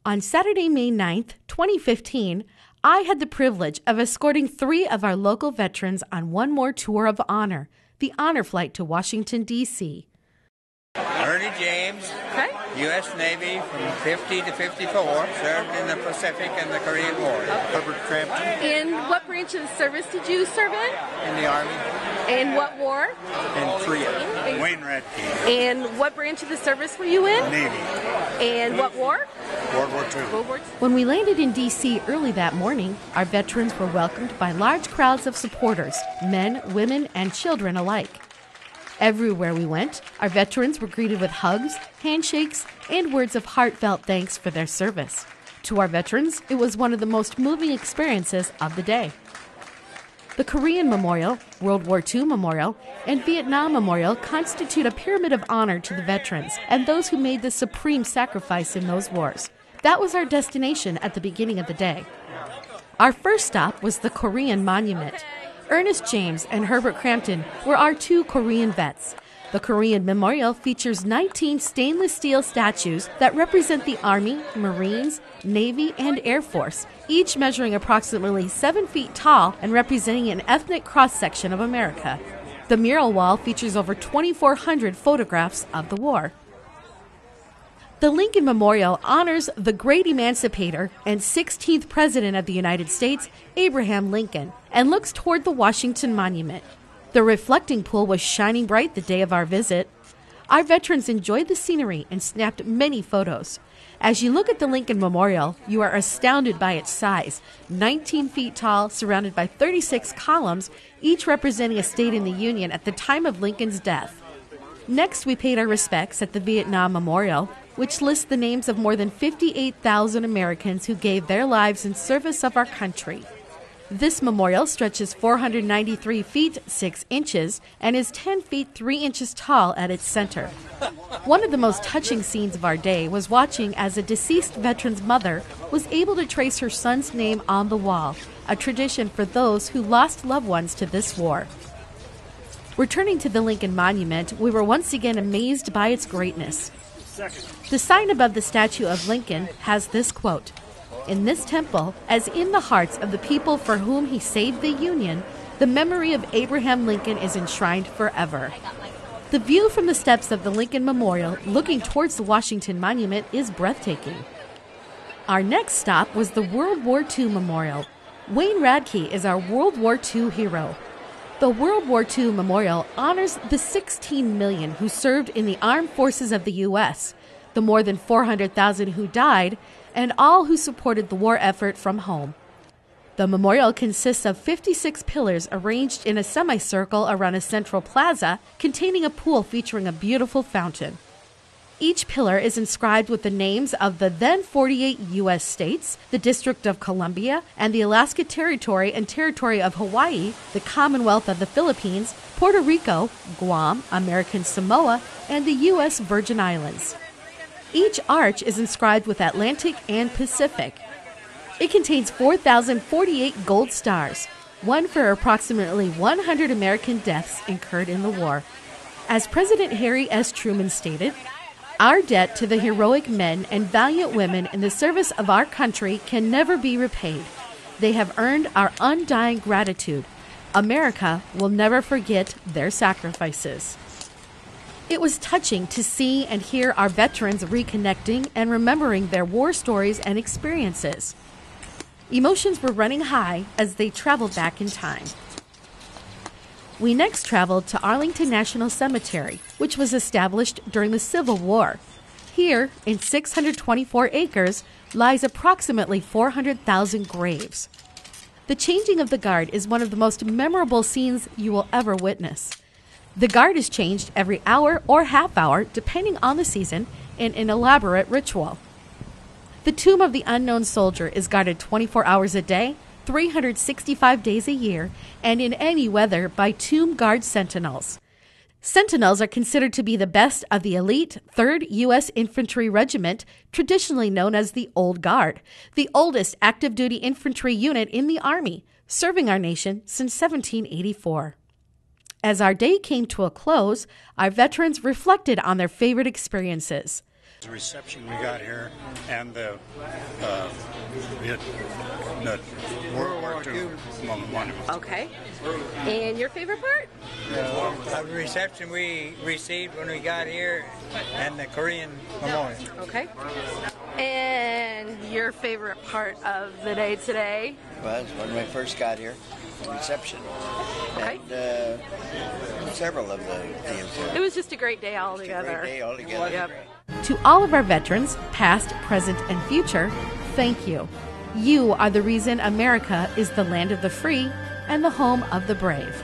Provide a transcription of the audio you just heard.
On Saturday, May 9th, 2015, I had the privilege of escorting 3 of our local veterans on one more tour of honor, the honor flight to Washington, D.C. Ernie James, Okay. U.S. Navy from 50 to 54, served in the Pacific and the Korean War. Herbert Crampton, And what branch of the service did you serve in the Army, in? What war? in Korea. Wayne Radke, And what branch of the service were you in? Navy, And what war? World War II. World War II. When we landed in D.C. early that morning, our veterans were welcomed by large crowds of supporters, men, women, and children alike. Everywhere we went, our veterans were greeted with hugs, handshakes, and words of heartfelt thanks for their service. To our veterans, it was one of the most moving experiences of the day. The Korean Memorial, World War II Memorial, and Vietnam Memorial constitute a pyramid of honor to the veterans and those who made the supreme sacrifice in those wars. That was our destination at the beginning of the day. Our first stop was the Korean Monument. Ernest James and Herbert Crampton were our 2 Korean vets. The Korean Memorial features 19 stainless steel statues that represent the Army, Marines, Navy, and Air Force, each measuring approximately 7 feet tall and representing an ethnic cross-section of America. The mural wall features over 2,400 photographs of the war. The Lincoln Memorial honors the great emancipator and 16th President of the United States, Abraham Lincoln, and looks toward the Washington Monument. The reflecting pool was shining bright the day of our visit. Our veterans enjoyed the scenery and snapped many photos. As you look at the Lincoln Memorial, you are astounded by its size, 19 feet tall, surrounded by 36 columns, each representing a state in the Union at the time of Lincoln's death. Next, we paid our respects at the Vietnam Memorial, which lists the names of more than 58,000 Americans who gave their lives in service of our country. This memorial stretches 493 feet 6 inches and is 10 feet 3 inches tall at its center. One of the most touching scenes of our day was watching as a deceased veteran's mother was able to trace her son's name on the wall, a tradition for those who lost loved ones to this war. Returning to the Lincoln Monument, we were once again amazed by its greatness. The sign above the statue of Lincoln has this quote, "In this temple, as in the hearts of the people for whom he saved the Union, the memory of Abraham Lincoln is enshrined forever." The view from the steps of the Lincoln Memorial looking towards the Washington Monument is breathtaking. Our next stop was the World War II Memorial. Wayne Radke is our World War II hero. The World War II Memorial honors the 16 million who served in the armed forces of the U.S., the more than 400,000 who died, and all who supported the war effort from home. The memorial consists of 56 pillars arranged in a semicircle around a central plaza containing a pool featuring a beautiful fountain. Each pillar is inscribed with the names of the then 48 U.S. states, the District of Columbia, and the Alaska Territory and Territory of Hawaii, the Commonwealth of the Philippines, Puerto Rico, Guam, American Samoa, and the U.S. Virgin Islands. Each arch is inscribed with Atlantic and Pacific. It contains 4,048 gold stars, one for approximately 100 American deaths incurred in the war. As President Harry S. Truman stated, "Our debt to the heroic men and valiant women in the service of our country can never be repaid. They have earned our undying gratitude. America will never forget their sacrifices." It was touching to see and hear our veterans reconnecting and remembering their war stories and experiences. Emotions were running high as they traveled back in time. We next traveled to Arlington National Cemetery, which was established during the Civil War. Here, in 624 acres, lies approximately 400,000 graves. The changing of the guard is one of the most memorable scenes you will ever witness. The guard is changed every hour or half hour, depending on the season, in an elaborate ritual. The tomb of the unknown soldier is guarded 24 hours a day, 365 days a year, and in any weather by tomb guard sentinels. Sentinels are considered to be the best of the elite 3rd U.S. Infantry Regiment, traditionally known as the Old Guard, the oldest active-duty infantry unit in the Army, serving our nation since 1784. As our day came to a close, our veterans reflected on their favorite experiences. The reception we got here and the World War II monument. Okay. And your favorite part? The reception we received when we got here and the Korean Memorial. Okay. And your favorite part of the day today? Was when we first got here, the reception, Okay. and several of the deals here. It was just a great day altogether. Great day altogether. Yep. To all of our veterans, past, present, and future, thank you. You are the reason America is the land of the free and the home of the brave.